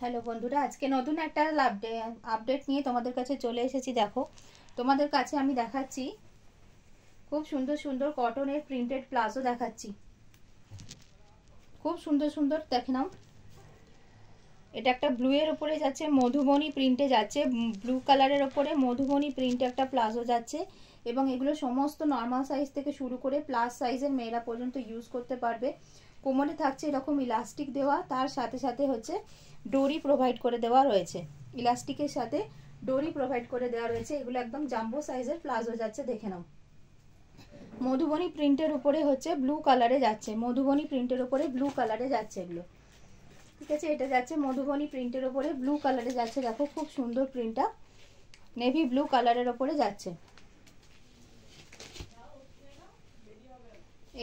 Hello বন্ধুরা, আজকে নতুন একটা আপডেট নিয়ে তোমাদের কাছে চলে এসেছি। দেখো, তোমাদের কাছে আমি দেখাচ্ছি খুব সুন্দর সুন্দর কটনের প্রিন্টেড প্লাজো দেখাচ্ছি। খুব সুন্দর সুন্দর, দেখে নাও। এটা একটা ব্লু এর উপরে যাচ্ছে, মধুবনী প্রিন্টে যাচ্ছে। ব্লু কালারের উপরে মধুবনী প্রিন্টে একটা প্লাজো যাচ্ছে এবং এগুলো সমস্ত নর্মাল সাইজ থেকে শুরু করে প্লাস সাইজের মেয়েরা পর্যন্ত ইউজ করতে পারবে। কোমরে থাকছে এরকম ইলাস্টিক দেওয়া, তার সাথে সাথে হচ্ছে ডোরি প্রোভাইড করে দেওয়া রয়েছে। ইলাস্টিকের সাথে ডোরি প্রোভাইড করে দেওয়া রয়েছে। এগুলো একদম জাম্বো সাইজের প্লাজো যাচ্ছে, দেখে নাও। মধুবনী প্রিন্টের উপরে হচ্ছে ব্লু কালারে যাচ্ছে, মধুবনী প্রিন্টের উপরে ব্লু কালারে যাচ্ছে এগুলো, ঠিক আছে। এটা যাচ্ছে মধুবনী প্রিন্টের উপরে ব্লু কালারে যাচ্ছে। দেখো খুব সুন্দর প্রিন্টটা, নেভি ব্লু কালারের উপরে যাচ্ছে।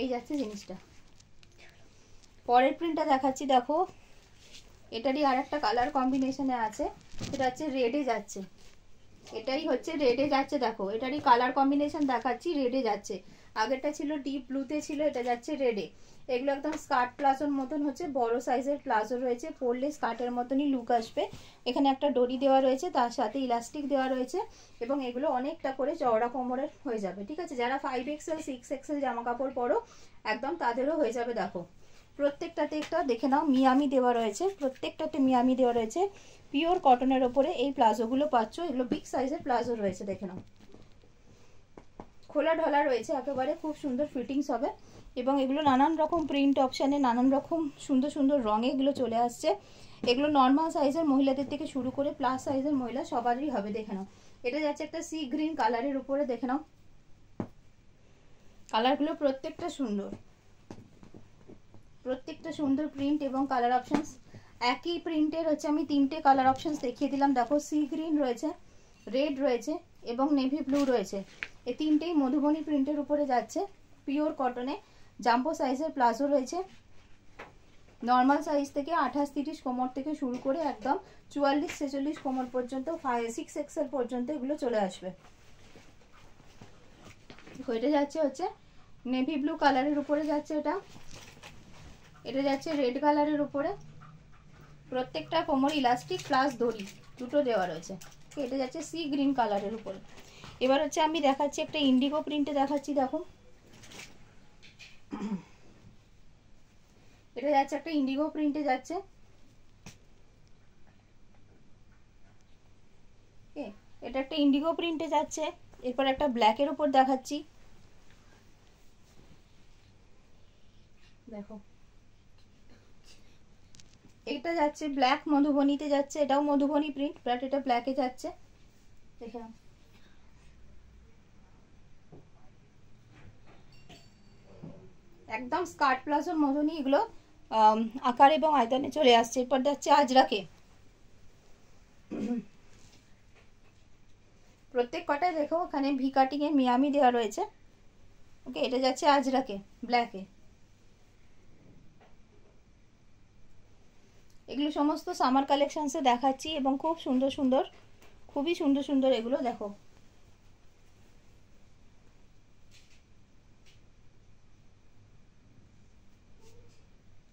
এই যাচ্ছে জিনিসটা। পরের প্রিন্টটা দেখাচ্ছি, দেখো এটারই আর একটা কালার কম্বিনেশনে আছে, সেটা হচ্ছে রেডে যাচ্ছে। এটাই হচ্ছে রেডে যাচ্ছে, দেখো এটারই কালার কম্বিনেশন দেখাচ্ছি, রেডে যাচ্ছে। আগেরটা ছিল ডিপ ব্লুতে ছিল, এটা যাচ্ছে রেডে। এগুলো একদম স্কার্ট প্লাজোর মতন হচ্ছে, বড় সাইজের প্লাজো রয়েছে, পরলে স্কার্টের মতনই লুক আসবে। এখানে একটা ডরি দেওয়া রয়েছে, তার সাথে ইলাস্টিক দেওয়া রয়েছে এবং এগুলো অনেকটা করে চওড়া কোমরের হয়ে যাবে, ঠিক আছে। যারা 5XL 6XL জামা কাপড় পরো একদম তাদেরও হয়ে যাবে। দেখো প্রত্যেকটাতে একটা দেখে নাও মিয়ামি দেওয়া রয়েছে, প্রত্যেকটাতে মিয়ামি দেওয়া রয়েছে। পিওর কটনের ওপরে এই প্লাজোগুলো পাচ্ছ। এগুলো বিগ সাইজের প্লাজো রয়েছে, দেখে নাও। খোলা ঢলা রয়েছে একেবারে, খুব সুন্দর ফিটিংস হবে এবং এগুলো নানান রকম প্রিন্ট অপশানে, নানান রকম সুন্দর সুন্দর রঙে এগুলো চলে আসছে। এগুলো নর্মাল সাইজের মহিলাদের থেকে শুরু করে প্লাস সাইজের মহিলা সবারই হবে, দেখে নাও। এটা যাচ্ছে একটা সি গ্রিন কালারের উপরে, দেখে নাও। কালারগুলো প্রত্যেকটা সুন্দর, প্রত্যেকটা সুন্দর প্রিন্ট এবং কালার অপশনস। একই প্রিন্টের হচ্ছে আমি তিনটে কালার অপশনস দেখিয়ে দিলাম। দেখো সি গ্রিন রয়েছে, রেড রয়েছে এবং নেভি ব্লু রয়েছে। এই তিনটেই মধুবনী প্রিন্টের উপরে যাচ্ছে, পিওর কটনে। জাম্বো সাইজের প্লাজো রয়েছে, নর্মাল সাইজ থেকে 28-30 কোমর থেকে শুরু করে একদম 44-46 কোমর পর্যন্ত, 6XL পর্যন্ত এগুলো চলে আসবে। এটা যাচ্ছে হচ্ছে নেভি ব্লু কালারের উপরে যাচ্ছে, এটা যাচ্ছে রেড কালারের উপরে। প্রত্যেকটা কোমর ইলাস্টিক প্লাস দড়ি দুটো দেওয়া রয়েছে। এটা যাচ্ছে সি গ্রিন কালারের উপরে। এবার হচ্ছে আমি দেখাচ্ছি একটা ইন্ডিগো প্রিন্টে দেখাচ্ছি, দেখো এটা যাচ্ছে একটা ইন্ডিগো প্রিন্টে যাচ্ছে। এটা একটা ইন্ডিগো প্রিন্টে যাচ্ছে। এরপর একটা ব্ল্যাকের উপর দেখাচ্ছি, দেখো এটা যাচ্ছে ব্ল্যাক মধুবনীতে যাচ্ছে। এটাও মধুবনী প্রিন্ট, বাট এটা ব্ল্যাকে যাচ্ছে, দেখে নাও। একদম স্কার্ট প্লাজোর মতনই এগুলো আকার এবং আয়তনে চলে আসছে। এরপর যাচ্ছে আজরাকে। প্রত্যেক কটায় দেখো ওখানে ভি কাটিং এর মিয়ামি দেওয়া রয়েছে। ওকে, এটা যাচ্ছে আজরাকে ব্ল্যাকে। এগুলো সমস্ত সামার কালেকশনসে দেখাচ্ছি এবং খুব সুন্দর সুন্দর, খুবই সুন্দর সুন্দর এগুলো, দেখো।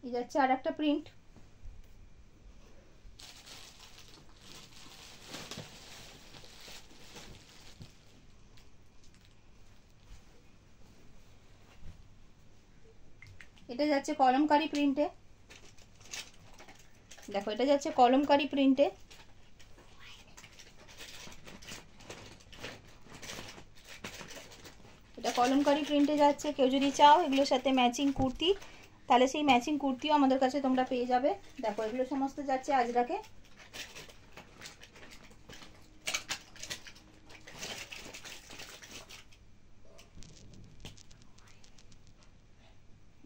এই যাচ্ছে আর একটা প্রিন্ট। এটা যাচ্ছে কলমকারি প্রিন্টে, দেখো এটা যাচ্ছে কলমকারি প্রিন্টে। এটা কলমকারি প্রিন্টে যাচ্ছে। কেউ যদি চাও এগুলোর সাথে ম্যাচিং কুর্তি, তাহলে সেই ম্যাচিং কুর্তিও আমাদের কাছে তোমরা পেয়ে যাবে। দেখো এগুলো সমস্ত যাচ্ছে আজরাকে।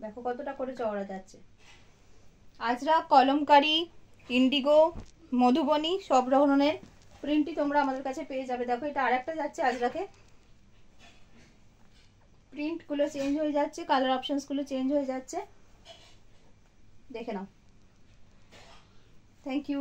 দেখো কতটা করে চওড়া যাচ্ছে। আজরাক, কলমকারি, ইন্ডিগো, মধুবনী সব ধরনের প্রিন্টই তোমরা আমাদের কাছে পেয়ে যাবে। দেখো এটা আরেকটা যাচ্ছে আজরাকে। প্রিন্টগুলো চেঞ্জ হয়ে যাচ্ছে, কালার অপশনসগুলো চেঞ্জ হয়ে যাচ্ছে, দেখে নাও। Thank you.